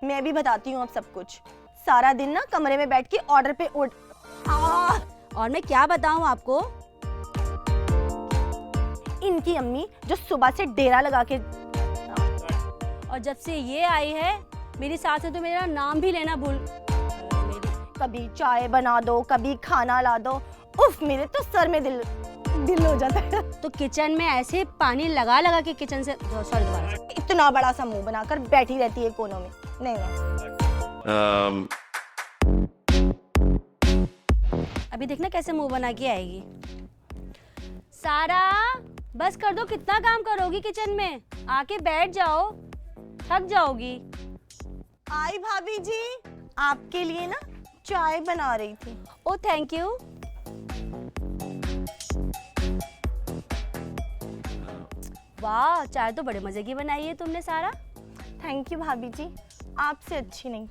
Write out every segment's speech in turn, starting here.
मैं भी बताती हूँ अब सब कुछ। सारा दिन ना कमरे में बैठ के ऑर्डर पे और मैं क्या बताऊँ आपको? इनकी अम्मी जो सुबह से डेरा लगा के, और जब से ये आई है मेरी सास ने तो मेरा नाम भी लेना भूल। कभी चाय बना दो, कभी खाना ला दो। उफ, मेरे तो सर में दिल हो जाता है। तो किचन में ऐसे पानी लगा लगा के किचन से, सॉरी दोबारा से। इतना बड़ा सा मुंह बनाकर बैठी रहती है कोनों में। नहीं अभी देखना कैसे मुंह बना के आएगी। सारा बस कर दो, कितना काम करोगी किचन में? आके बैठ जाओ, थक जाओगी। आई भाभी जी, आपके लिए ना चाय बना रही थी। ओ थैंक यू। वाह, चाय तो बड़े मजे की बनाई है तुमने सारा। थैंक यू भाभी जी, आपसे अच्छी नहीं।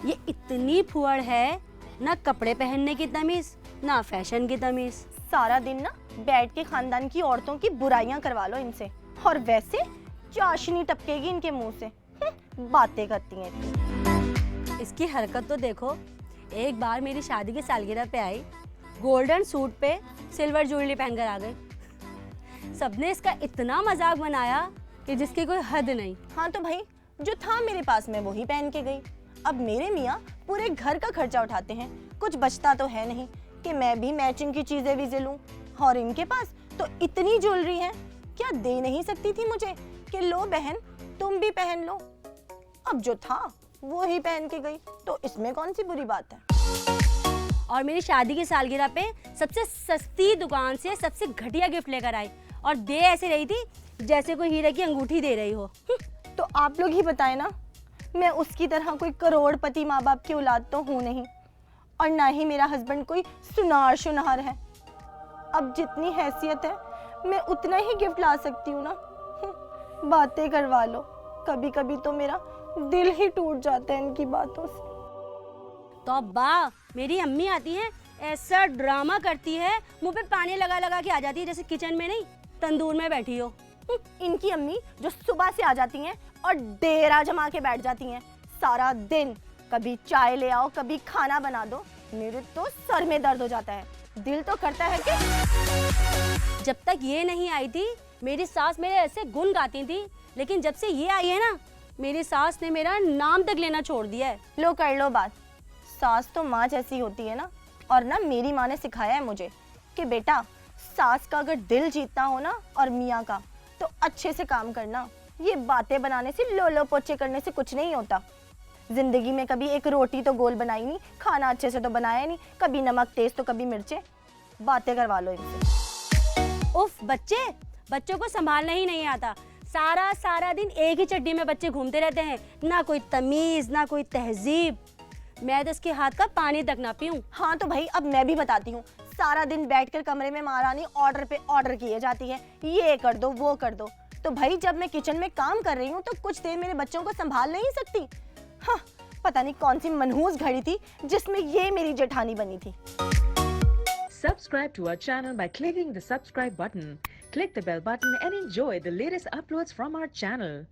ये इतनी फुअड़ है, ना कपड़े पहनने की तमीज, ना फैशन की तमीज। सारा दिन ना बैठ के खानदान की औरतों की बुराइयां करवा लो इनसे, और वैसे चाशनी टपकेगी इनके मुंह से। बातें करती हैं इतनी। इसकी हरकत तो देखो। एक बार मेरी शादी की सालगिरह पे आई, गोल्डन सूट पे सिल्वर ज्वेलरी पहनकर आ गई। सबने इसका इतना मजाक बनाया कि जिसकी कोई हद नहीं। हाँ तो भाई, जो था मेरे पास में वही पहन के गई। अब मेरे मियाँ पूरे घर का खर्चा उठाते हैं, कुछ बचता तो है नहीं कि मैं भी मैचिंग की चीजें भी लूं। और इनके पास तो इतनी ज्वेलरी है, क्या दे नहीं सकती थी मुझे कि लो बहन तुम भी पहन लो। अब जो था वो ही पहन के गई, तो इसमें कौन सी बुरी बात है। और मेरी शादी की सालगिरह पे सबसे सस्ती दुकान से सबसे घटिया गिफ्ट लेकर आई, और दे ऐसे रही थी जैसे कोई हीरे की अंगूठी दे रही हो। तो आप लोग ही बताएं ना, मैं उसकी तरह कोई करोड़पति माँ बाप की औलाद तो हूँ नहीं, और ना ही मेरा हस्बैंड कोई सुनार शुनार है। अब जितनी हैसियत है मैं उतना ही गिफ्ट ला सकती हूँ ना। बातें करवा लो, कभी कभी तो मेरा दिल ही टूट जाता है इनकी बातों से। तो अब्बा, मेरी अम्मी आती हैं, ऐसा ड्रामा करती है, मुंह पे पानी लगा लगा के आ जाती है जैसे किचन में नहीं तंदूर में बैठी हो। इनकी अम्मी जो सुबह से आ जाती हैं और डेरा जमा के बैठ जाती हैं सारा दिन। कभी चाय ले आओ, कभी खाना बना दो। मेरे तो सर में दर्द हो जाता है। दिल तो करता है कि जब तक ये नहीं आई थी मेरी सास मेरे ऐसे गुण गाती थी, लेकिन जब से ये आई है ना, मेरी सास ने मेरा नाम तक लेना छोड़ दिया है। लो कर लो बात। सास तो माँ जैसी होती है ना। और ना मेरी माँ ने सिखाया है मुझे कि बेटा, सास का अगर दिल जीतना हो ना और मियाँ का, तो अच्छे से काम करना। ये बातें बनाने से, लो लो पोचे करने से कुछ नहीं होता। जिंदगी में कभी एक रोटी तो गोल बनाई नहीं, खाना अच्छे से तो बनाया नहीं, कभी नमक तेज तो कभी मिर्चे। बातें करवा लो इनसे। उफ, बच्चों को संभालना ही नहीं आता। सारा दिन एक ही चड्डी में बच्चे घूमते रहते हैं, ना कोई तमीज ना कोई तहजीब। मैं तो इसके हाथ का पानी तक ना पीऊं। हाँ तो भाई, अब मैं भी बताती हूँ। सारा दिन बैठकर कमरे में महारानी ऑर्डर पे ऑर्डर किए जाती है, ये कर दो वो कर दो। तो भाई, जब मैं किचन में काम कर रही हूँ तो कुछ देर मेरे बच्चों को संभाल नहीं सकती। हाँ, पता नहीं कौन सी मनहूस घड़ी थी जिसमें ये मेरी जेठानी बनी थी। Subscribe to our channel by clicking the subscribe button. Click the bell button and enjoy the latest uploads from our channel.